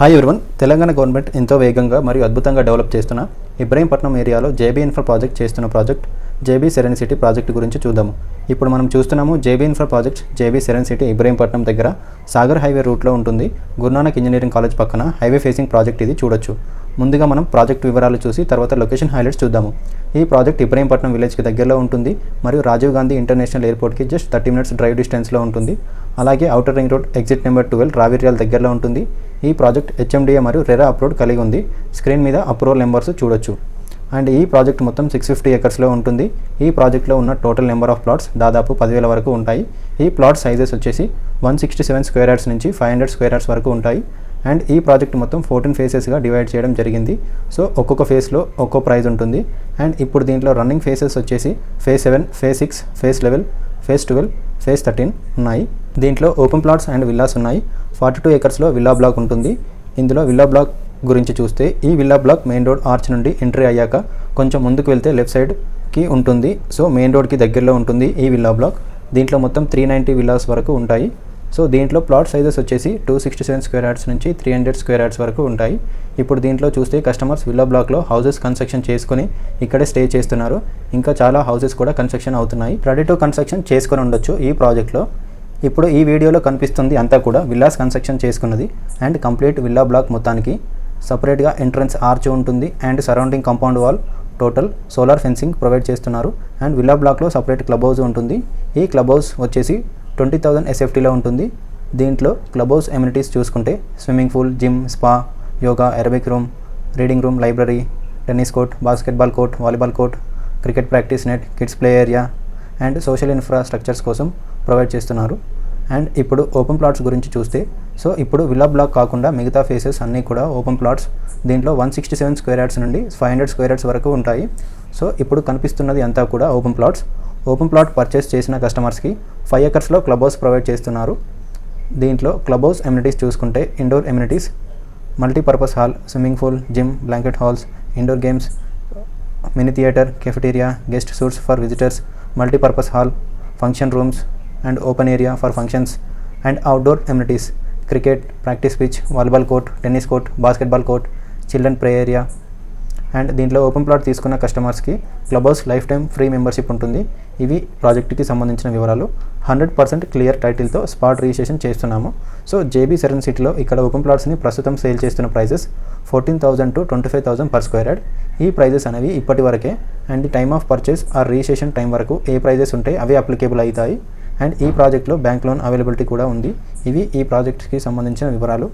Hi everyone, Telangana government ఎంతో వేగంగా మరియు అద్భుతంగా డెవలప్ చేస్తున్న ఇబ్రహీంపట్నం ఏరియాలో జేబీ ఇన్ఫ్రా ప్రాజెక్ట్ చేస్తున్న project JB serene city project గురించి చూద్దాము. ఇప్పుడు మనం చూస్తున్నాము JB infra project JB serene city Ibrahimpatnam దగ్గర సాగర్ హైవే రూట్లో ఉంటుంది. గురునానక్ ఇంజనీరింగ్ కాలేజ్ పక్కన హైవే ఫేసింగ్ ప్రాజెక్ట్ ఇది చూడొచ్చు. ముందుగా మనం ప్రాజెక్ట్ వివరాలు చూసి తర్వాత లొకేషన్ హైలైట్స్ చూద్దాము. ఈ ప్రాజెక్ట్ ఇబ్రహీంపట్నం విలేజ్కి దగ్గరలో ఉంటుంది మరియు రాజీవ్ గాంధీ ఇంటర్నేషనల్ ఎయిర్పోర్ట్కి జస్ట్ 30 minutes డ్రైవ్ డిస్టెన్స్లో ఉంటుంది. అలాగే outer ring road exit number 12 Raviryal దగ్గరలో ఉంటుంది. ఈ ప్రాజెక్ట్ హెచ్ఎండిఏ మరియు రెరా అప్రూవ్డ్ కలిగి ఉంది. స్క్రీన్ మీద అప్రూవల్ నెంబర్స్ చూడొచ్చు. అండ్ ఈ ప్రాజెక్ట్ మొత్తం 650 acres ఉంటుంది. ఈ ప్రాజెక్ట్లో ఉన్న టోటల్ నెంబర్ ఆఫ్ ప్లాట్స్ దాదాపు 10,000 వరకు ఉంటాయి. ఈ ప్లాట్ సైజెస్ వచ్చేసి 167 square yards నుంచి 500 square yards వరకు ఉంటాయి. అండ్ ఈ ప్రాజెక్ట్ మొత్తం 14 phases డివైడ్ చేయడం జరిగింది. సో ఒక్కొక్క ఫేస్లో ఒక్కో ప్రైజ్ ఉంటుంది. అండ్ ఇప్పుడు దీంట్లో రన్నింగ్ ఫేసెస్ వచ్చేసి phase 7, phase 6, phase 11, phase 12, phase 13 ఉన్నాయి. దీంట్లో ఓపెన్ ప్లాట్స్ అండ్ విల్లాస్ ఉన్నాయి. 42 acresలో విల్లా బ్లాక్ ఉంటుంది. ఇందులో విల్లా బ్లాక్ గురించి చూస్తే ఈ villa block main road arch నుండి ఎంట్రీ అయ్యాక కొంచెం ముందుకు వెళ్తే లెఫ్ట్ సైడ్కి ఉంటుంది. సో మెయిన్ రోడ్కి దగ్గరలో ఉంటుంది ఈ విల్లా బ్లాక్. దీంట్లో మొత్తం 390 విల్లాస్ వరకు ఉంటాయి. సో దీంట్లో ప్లాట్ సైజెస్ వచ్చేసి 267 square yards నుంచి 300 square yards వరకు ఉంటాయి. ఇప్పుడు దీంట్లో చూస్తే కస్టమర్స్ విల్లా బ్లాక్లో హౌసెస్ కన్స్ట్రక్షన్ చేసుకొని ఇక్కడే స్టే చేస్తున్నారు. ఇంకా చాలా హౌసెస్ కూడా కన్స్ట్రక్షన్ అవుతున్నాయి. రెడీ టు కన్స్ట్రక్షన్ చేసుకొని ఉండొచ్చు ఈ ప్రాజెక్ట్లో. ఇప్పుడు ఈ వీడియోలో కనిపిస్తుంది అంతా కూడా విల్లాస్ కన్స్ట్రక్షన్ చేసుకున్నది. అండ్ కంప్లీట్ విల్లా బ్లాక్ మొత్తానికి సపరేట్గా ఎంట్రన్స్ ఆర్చ్ ఉంటుంది. And surrounding compound wall, total solar fencing provide చేస్తున్నారు. అండ్ విల్లా బ్లాక్లో సపరేట్ క్లబ్ హౌస్ ఉంటుంది. ఈ క్లబ్ హౌస్ వచ్చేసి 20,000 SFTలో ఉంటుంది. దీంట్లో క్లబ్ హౌస్ ఎమ్యూనిటీస్ చూసుకుంటే swimming pool, gym, spa, yoga, Arabic room, reading room, library, tennis court, basketball court, volleyball court, cricket practice net, kids play area and social infrastructures కోసం provide చేస్తున్నారు. And ఇప్పుడు open plots గురించి చూస్తే so ఇప్పుడు villa black కాకుండా మిగతా faces అన్నీ కూడా ఓపెన్ ప్లాట్స్. దీంట్లో 167 square yards నుండి 500 square yards వరకు ఉంటాయి. సో ఇప్పుడు కనిపిస్తున్నది అంతా కూడా open plots. Open plot purchase చేసిన కస్టమర్స్కి 5 acresలో క్లబ్ హౌస్ ప్రొవైడ్ చేస్తున్నారు. దీంట్లో క్లబ్ హౌస్ ఎమ్యూనిటీస్ చూసుకుంటే indoor amenities, multipurpose hall, swimming pool, gym, banquet halls, indoor games, mini theatre, cafeteria, guest suites for visitors, multipurpose hall, function rooms and open area for functions and outdoor amenities, cricket practice pitch, volleyball court, tennis court, basketball court, children play area. And దీంట్లో open plot తీసుకున్న కస్టమర్స్కి club house life time free membership ఉంటుంది. ఇవి ప్రాజెక్టుకి సంబంధించిన వివరాలు. 100% clear టైటిల్తో spot registration చేస్తున్నాము. సో జేబీ సెరెన్ సిటీలో ఇక్కడ ఓపెన్ ప్లాట్స్ని ప్రస్తుతం సేల్ చేస్తున్న prices 14,000 to 25,000 per square yard. ఈ ప్రైజెస్ అనేవి ఇప్పటి వరకే. And time of purchase or registration time వరకు ఏ ప్రైజెస్ ఉంటే అవి అప్లికేబుల్ అవుతాయి. అండ్ ఈ ప్రాజెక్ట్లో బ్యాంక్ లోన్ అవైలబిలిటీ కూడా ఉంది. ఇవి ఈ ప్రాజెక్ట్కి సంబంధించిన వివరాలు.